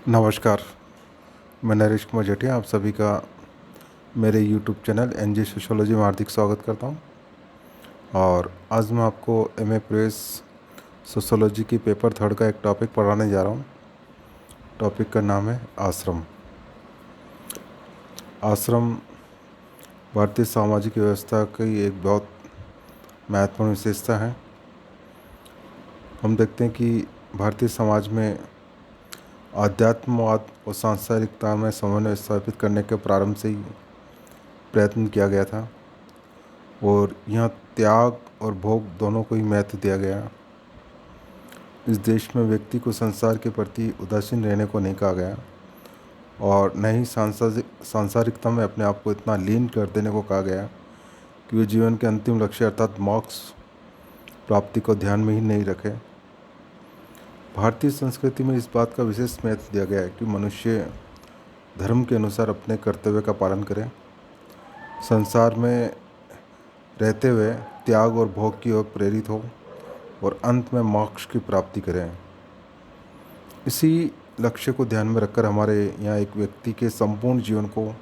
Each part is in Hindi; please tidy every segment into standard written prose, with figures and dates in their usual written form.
नमस्कार, मैं नरेश कुमार जेठिया आप सभी का मेरे यूट्यूब चैनल एनजी सोशियोलॉजी में हार्दिक स्वागत करता हूं। और आज मैं आपको एमए प्रेस सोशियोलॉजी की पेपर थर्ड का एक टॉपिक पढ़ाने जा रहा हूं। टॉपिक का नाम है आश्रम। आश्रम भारतीय सामाजिक व्यवस्था की एक बहुत महत्वपूर्ण विशेषता है। हम देखते हैं कि भारतीय समाज में आध्यात्मवाद और सांसारिकता में समन्वय स्थापित करने के प्रारंभ से ही प्रयत्न किया गया था और यहाँ त्याग और भोग दोनों को ही महत्व दिया गया। इस देश में व्यक्ति को संसार के प्रति उदासीन रहने को नहीं कहा गया और न ही सांसारिकता में अपने आप को इतना लीन कर देने को कहा गया कि वे जीवन के अंतिम लक्ष्य अर्थात मोक्ष प्राप्ति को ध्यान में ही नहीं रखे। भारतीय संस्कृति में इस बात का विशेष महत्व दिया गया है कि मनुष्य धर्म के अनुसार अपने कर्तव्य का पालन करे, संसार में रहते हुए त्याग और भोग की ओर प्रेरित हो और अंत में मोक्ष की प्राप्ति करें। इसी लक्ष्य को ध्यान में रखकर हमारे यहाँ एक व्यक्ति के संपूर्ण जीवन को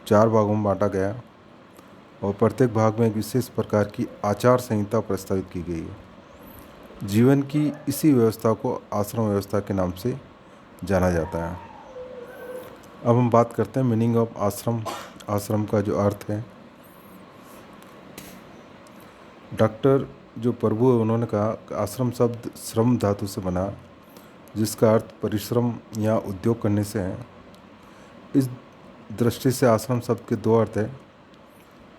4 भागों में बांटा गया और प्रत्येक भाग में एक विशेष प्रकार की आचार संहिता प्रस्तावित की गई है। जीवन की इसी व्यवस्था को आश्रम व्यवस्था के नाम से जाना जाता है। अब हम बात करते हैं मीनिंग ऑफ आश्रम। आश्रम का जो अर्थ है, डॉक्टर जो प्रभु है उन्होंने कहा आश्रम शब्द श्रम धातु से बना, जिसका अर्थ परिश्रम या उद्योग करने से है। इस दृष्टि से आश्रम शब्द के 2 अर्थ हैं।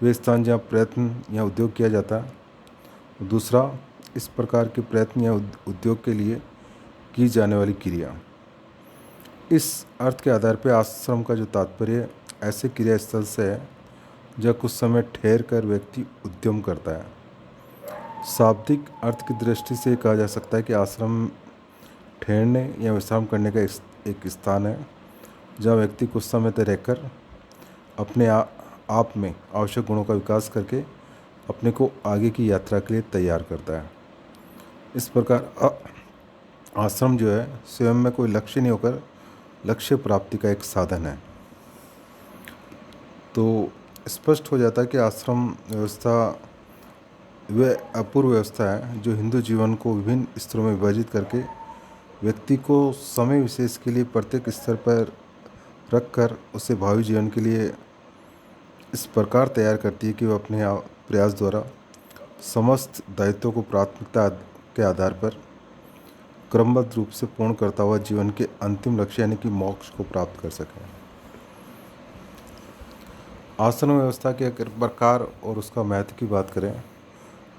वे स्थान जहाँ प्रयत्न या उद्योग किया जाता है, दूसरा इस प्रकार के प्रयत्न या उद्योग के लिए की जाने वाली क्रिया। इस अर्थ के आधार पर आश्रम का जो तात्पर्य ऐसे क्रियास्थल से है जहाँ कुछ समय ठहर कर व्यक्ति उद्यम करता है। शाब्दिक अर्थ की दृष्टि से कहा जा सकता है कि आश्रम ठहरने या विश्राम करने का एक स्थान है जहाँ व्यक्ति कुछ समय तक रहकर अपने आप में आवश्यक गुणों का विकास करके अपने को आगे की यात्रा के लिए तैयार करता है। इस प्रकार आश्रम जो है स्वयं में कोई लक्ष्य नहीं होकर लक्ष्य प्राप्ति का एक साधन है। तो स्पष्ट हो जाता है कि आश्रम व्यवस्था वह अपूर्व व्यवस्था है जो हिंदू जीवन को विभिन्न स्तरों में विभाजित करके व्यक्ति को समय विशेष के लिए प्रत्येक स्तर पर रखकर उसे भावी जीवन के लिए इस प्रकार तैयार करती है कि वह अपने प्रयास द्वारा समस्त दायित्वों को प्राथमिकता के आधार पर क्रमबद्ध रूप से पूर्ण करता हुआ जीवन के अंतिम लक्ष्य यानी कि मोक्ष को प्राप्त कर सके। आश्रम व्यवस्था के एक प्रकार और उसका महत्व की बात करें,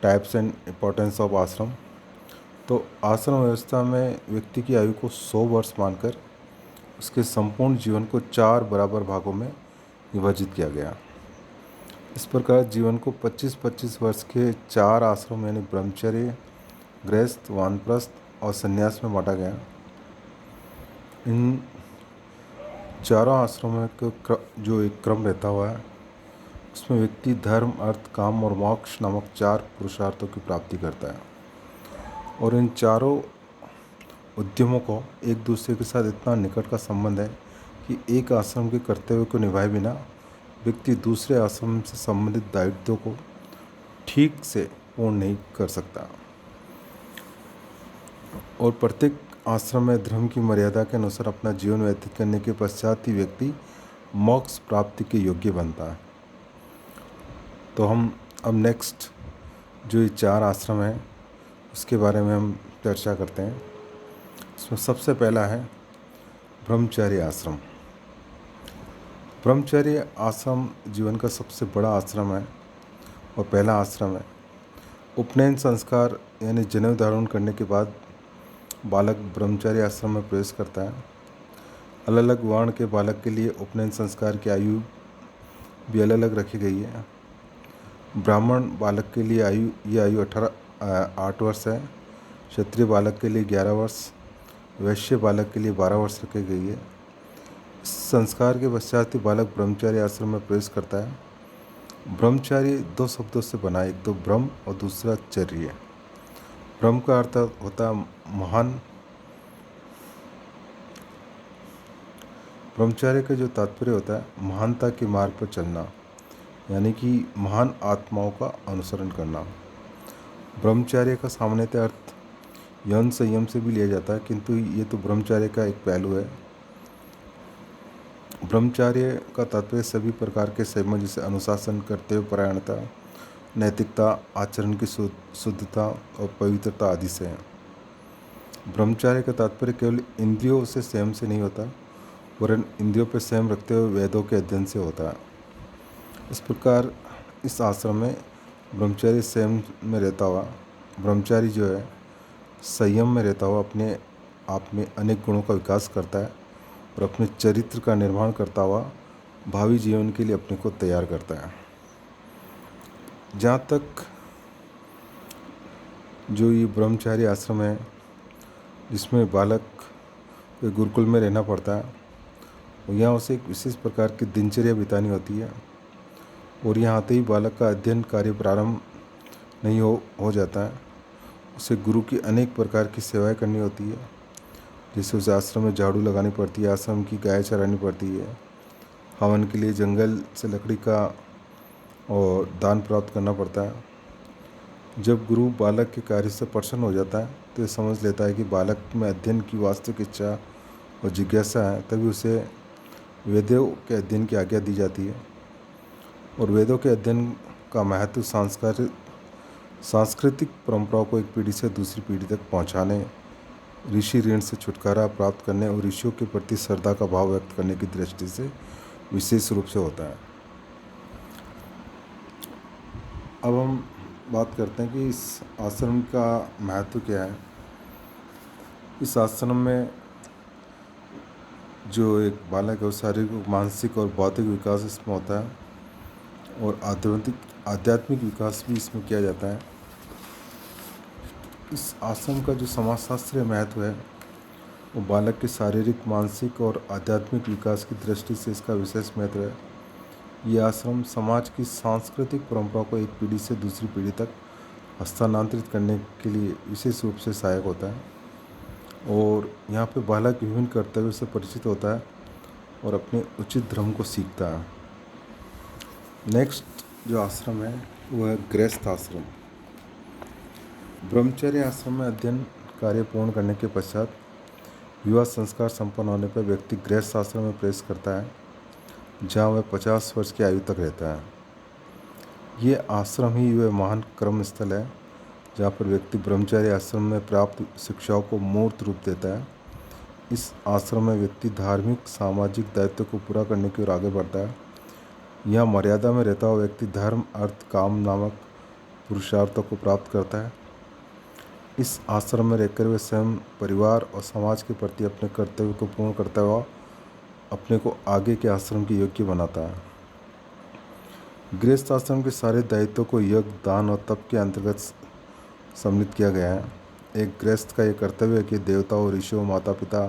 टाइप्स एंड इम्पोर्टेंस ऑफ आश्रम, तो आश्रम व्यवस्था में व्यक्ति की आयु को 100 वर्ष मानकर उसके संपूर्ण जीवन को 4 बराबर भागों में विभाजित किया गया। इस प्रकार जीवन को 25-25 वर्ष के 4 आश्रम यानी ब्रह्मचर्य, गृहस्थ, वानप्रस्थ और संन्यास में बांटा गया। इन चारों आश्रमों का जो एक क्रम रहता हुआ है उसमें व्यक्ति धर्म, अर्थ, काम और मोक्ष नामक 4 पुरुषार्थों की प्राप्ति करता है और इन चारों उद्यमों को एक दूसरे के साथ इतना निकट का संबंध है कि एक आश्रम के कर्तव्य को निभाए बिना व्यक्ति दूसरे आश्रम से संबंधित दायित्वों को ठीक से पूर्ण नहीं कर सकता और प्रत्येक आश्रम में धर्म की मर्यादा के अनुसार अपना जीवन व्यतीत करने के पश्चात ही व्यक्ति मोक्ष प्राप्ति के योग्य बनता है। तो हम अब नेक्स्ट जो ये 4 आश्रम हैं उसके बारे में हम चर्चा करते हैं। इसमें सबसे पहला है ब्रह्मचर्य आश्रम। ब्रह्मचर्य आश्रम जीवन का सबसे बड़ा आश्रम है और पहला आश्रम है। उपनयन संस्कार यानी जनेऊ धारण करने के बाद बालक ब्रह्मचर्य आश्रम में प्रवेश करता है। अलग अलग वर्ण के बालक के लिए उपनयन संस्कार की आयु भी अलग अलग रखी गई है। ब्राह्मण बालक के लिए ये आयु 8 वर्ष है, क्षत्रिय बालक के लिए 11 वर्ष, वैश्य बालक के लिए 12 वर्ष रखी गई है। इस संस्कार के पश्चात ही बालक ब्रह्मचार्य आश्रम में प्रवेश करता है। ब्रह्मचार्य 2 शब्दों से बना है, एक तो ब्रह्म और दूसरा चर्य। ब्रह्म का अर्थ होता है महान, ब्रह्मचर्य का जो तात्पर्य होता है महानता के मार्ग पर चलना, यानी कि महान आत्माओं का अनुसरण करना। ब्रह्मचर्य का सामान्यतः अर्थ यौन संयम से भी लिया जाता है, किंतु ये तो ब्रह्मचर्य का एक पहलू है। ब्रह्मचर्य का तात्पर्य सभी प्रकार के संयम जैसे अनुशासन, कर्तव्य परायणता, नैतिकता, आचरण की शुद्धता और पवित्रता आदि से है। ब्रह्मचर्य का तात्पर्य केवल इंद्रियों से संयम से नहीं होता, वरन इंद्रियों पर संयम रखते हुए वेदों के अध्ययन से होता है। इस प्रकार इस आश्रम में ब्रह्मचारी संयम में रहता हुआ, ब्रह्मचारी जो है संयम में रहता हुआ अपने आप में अनेक गुणों का विकास करता है और अपने चरित्र का निर्माण करता हुआ भावी जीवन के लिए अपने को तैयार करता है। जहाँ तक जो ये ब्रह्मचारी आश्रम है, जिसमें बालक को गुरुकुल में रहना पड़ता है, और यहाँ उसे एक विशेष प्रकार की दिनचर्या बितानी होती है, और यहाँ आते ही बालक का अध्ययन कार्य प्रारंभ नहीं हो जाता है। उसे गुरु की अनेक प्रकार की सेवाएं करनी होती है, जैसे उसे आश्रम में झाड़ू लगानी पड़ती है, आश्रम की गाय चरानी पड़ती है, हवन के लिए जंगल से लकड़ी का और दान प्राप्त करना पड़ता है। जब गुरु बालक के कार्य से प्रसन्न हो जाता है तो ये समझ लेता है कि बालक में अध्ययन की वास्तविक इच्छा और जिज्ञासा है, तभी उसे वेदों के अध्ययन की आज्ञा दी जाती है। और वेदों के अध्ययन का महत्व सांस्कृतिक परंपराओं को एक पीढ़ी से दूसरी पीढ़ी तक पहुंचाने, ऋषि ऋण से छुटकारा प्राप्त करने और ऋषियों के प्रति श्रद्धा का भाव व्यक्त करने की दृष्टि से विशेष रूप से होता है। अब हम बात करते हैं कि इस आश्रम का महत्व क्या है। इस आश्रम में जो एक बालक है वो शारीरिक, मानसिक और बौद्धिक विकास इसमें होता है, और आध्यात्मिक विकास भी इसमें किया जाता है। इस आश्रम का जो समाजशास्त्रीय महत्व है वो बालक के शारीरिक, मानसिक और आध्यात्मिक विकास की दृष्टि से इसका विशेष महत्व है। ये आश्रम समाज की सांस्कृतिक परंपरा को एक पीढ़ी से दूसरी पीढ़ी तक हस्तांतरित करने के लिए विशेष रूप से सहायक होता है, और यहाँ पे बालक विभिन्न कर्तव्यों से परिचित होता है और अपने उचित धर्म को सीखता है। नेक्स्ट जो आश्रम है वो है गृहस्थ आश्रम। ब्रह्मचर्य आश्रम में अध्ययन कार्य पूर्ण करने के पश्चात विवाह संस्कार संपन्न होने पर व्यक्ति गृहस्थ आश्रम में प्रवेश करता है, जहाँ वह 50 वर्ष की आयु तक रहता है। ये आश्रम ही वह महान कर्म स्थल है जहाँ पर व्यक्ति ब्रह्मचर्य आश्रम में प्राप्त शिक्षाओं को मूर्त रूप देता है। इस आश्रम में व्यक्ति धार्मिक, सामाजिक दायित्व को पूरा करने की ओर आगे बढ़ता है। यहाँ मर्यादा में रहता हुआ व्यक्ति धर्म, अर्थ, काम नामक पुरुषार्थों को प्राप्त करता है। इस आश्रम में रहकर वे स्वयं, परिवार और समाज के प्रति अपने कर्तव्य को पूर्ण करता हुआ अपने को आगे के आश्रम के योग्य बनाता है। गृहस्थ आश्रम के सारे दायित्वों को यज्ञ, दान और तप के अंतर्गत सम्मिलित किया गया है। एक गृहस्थ का यह कर्तव्य है कि देवताओं, ऋषियों, माता पिता,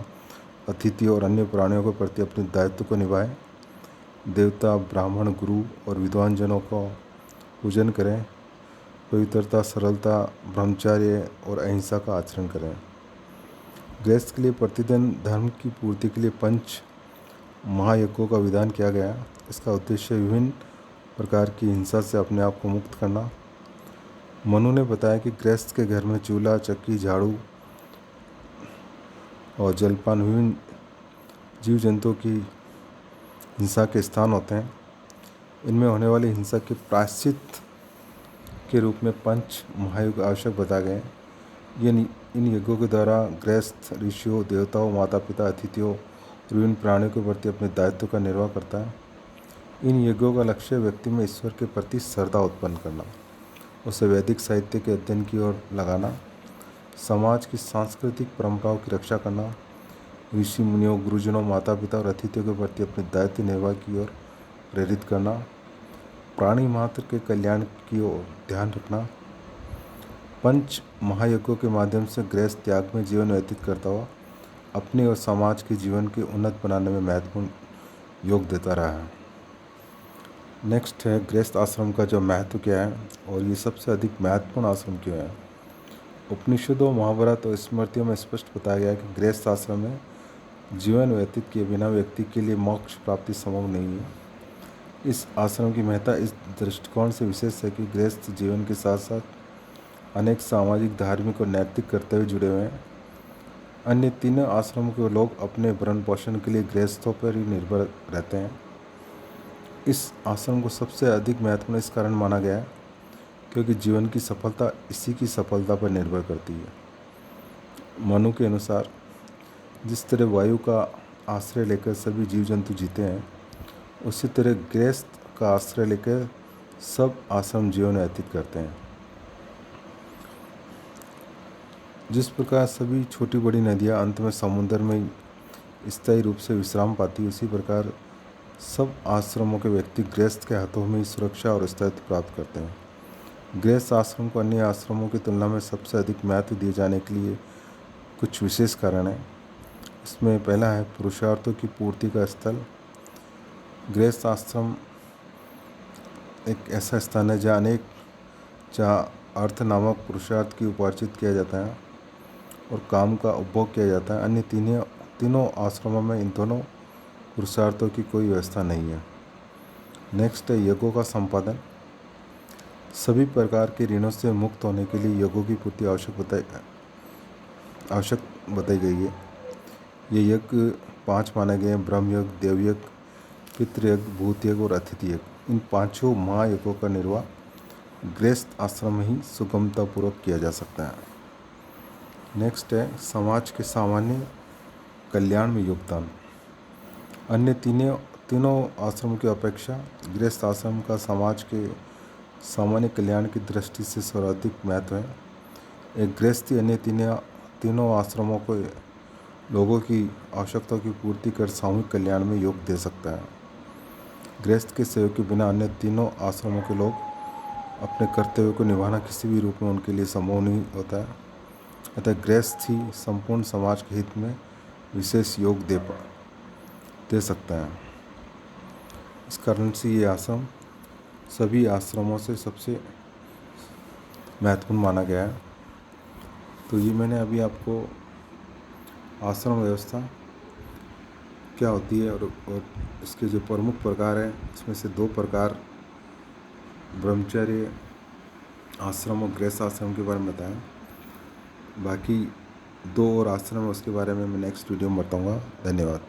अतिथियों और अन्य प्राणियों के प्रति अपने दायित्व को निभाएं। देवता, ब्राह्मण, गुरु और विद्वान जनों का पूजन करें। पवित्रता, सरलता, ब्रह्मचर्य और अहिंसा का आचरण करें। गृहस्थ के लिए प्रतिदिन धर्म की पूर्ति के लिए 5 महायज्ञों का विधान किया गया। इसका उद्देश्य विभिन्न प्रकार की हिंसा से अपने आप को मुक्त करना। मनु ने बताया कि गृहस्थ के घर में चूल्हा, चक्की, झाड़ू और जलपान विभिन्न जीव जंतुओं की हिंसा के स्थान होते हैं। इनमें होने वाली हिंसा के प्रायश्चित के रूप में 5 महायुग आवश्यक बताए गए। इन यज्ञों के द्वारा गृहस्थ ऋषियों, देवताओं, माता पिता, अतिथियों और विभिन्न प्राणियों के प्रति अपने दायित्व का निर्वाह करता है। इन यज्ञों का लक्ष्य व्यक्ति में ईश्वर के प्रति श्रद्धा उत्पन्न करना, उसे वैदिक साहित्य के अध्ययन की ओर लगाना, समाज की सांस्कृतिक परंपराओं की रक्षा करना, ऋषि मुनियों, गुरुजनों, माता पिता और अतिथियों के प्रति अपने दायित्व निर्वाह की ओर प्रेरित करना, प्राणी मात्र के कल्याण की ओर ध्यान रखना। 5 महायज्ञों के माध्यम से गृहस्थ त्याग में जीवन व्यतीत करता हुआ अपने और समाज के जीवन के उन्नत बनाने में महत्वपूर्ण योग देता रहा है। नेक्स्ट है गृहस्थ आश्रम का जो महत्व क्या है और ये सबसे अधिक महत्वपूर्ण आश्रम क्यों है। उपनिषदों, महाभारत और स्मृतियों में स्पष्ट बताया गया है कि गृहस्थ आश्रम में जीवन व्यतीत किए बिना व्यक्ति के लिए मोक्ष प्राप्ति संभव नहीं है। इस आश्रम की महत्ता इस दृष्टिकोण से विशेष है कि गृहस्थ जीवन के साथ साथ अनेक सामाजिक, धार्मिक और नैतिक कर्तव्य जुड़े हुए हैं। अन्य तीनों आश्रमों के लोग अपने भरण पोषण के लिए गृहस्थों पर ही निर्भर रहते हैं। इस आश्रम को सबसे अधिक महत्वपूर्ण इस कारण माना गया है क्योंकि जीवन की सफलता इसी की सफलता पर निर्भर करती है। मनु के अनुसार जिस तरह वायु का आश्रय लेकर सभी जीव जंतु जीते हैं, उसी तरह गृहस्थ का आश्रय लेकर सब आश्रम जीवन व्यतीत करते हैं। जिस प्रकार सभी छोटी बड़ी नदियाँ अंत में समुद्र में स्थायी रूप से विश्राम पाती, उसी प्रकार सब आश्रमों के व्यक्ति गृहस्थ के हाथों में सुरक्षा और स्थायित्व प्राप्त करते हैं। गृहस्थ आश्रम को अन्य आश्रमों की तुलना में सबसे अधिक महत्व दिए जाने के लिए कुछ विशेष कारण हैं। इसमें पहला है पुरुषार्थों की पूर्ति का स्थल। गृहस्थ आश्रम एक ऐसा स्थान है जहाँ अर्थ नामक पुरुषार्थ की उपार्जित किया जाता है और काम का उपभोग किया जाता है। अन्य तीनों आश्रमों में इन दोनों पुरुषार्थों की कोई व्यवस्था नहीं है। नेक्स्ट है यज्ञों का संपादन। सभी प्रकार के ऋणों से मुक्त होने के लिए यज्ञों की पूर्ति आवश्यक बताई गई है। ये यज्ञ 5 माने गए हैं: ब्रह्म यज्ञ, देव यज्ञ, पितृयज्ञ, भूत यज्ञ और अतिथि यज्ञ। इन 5 महायज्ञों का निर्वाह गृहस्थ आश्रम में ही सुगमतापूर्वक किया जा सकता है। नेक्स्ट है समाज के सामान्य कल्याण में योगदान। अन्य तीनों आश्रमों की अपेक्षा गृहस्थ आश्रम का समाज के सामान्य कल्याण की दृष्टि से सर्वाधिक महत्व है। एक गृहस्थी अन्य तीनों आश्रमों को लोगों की आवश्यकताओं की पूर्ति कर सामूहिक कल्याण में योग दे सकता है। गृहस्थ के सहयोग के बिना अन्य तीनों आश्रमों के लोग अपने कर्तव्यों को निभाना किसी भी रूप में उनके लिए संभव नहीं होता है। अतः गृहस्थ ही संपूर्ण समाज के हित में विशेष योग दे सकता है। इस कारण से ये आश्रम सभी आश्रमों से सबसे महत्वपूर्ण माना गया है। तो ये मैंने अभी आपको आश्रम व्यवस्था क्या होती है और इसके जो प्रमुख प्रकार हैं, इसमें से 2 प्रकार ब्रह्मचर्य आश्रम और गृहस्थ आश्रम के बारे में बताया। बाकी 2 और आश्रम है उसके बारे में मैं नेक्स्ट वीडियो में बताऊंगा। धन्यवाद।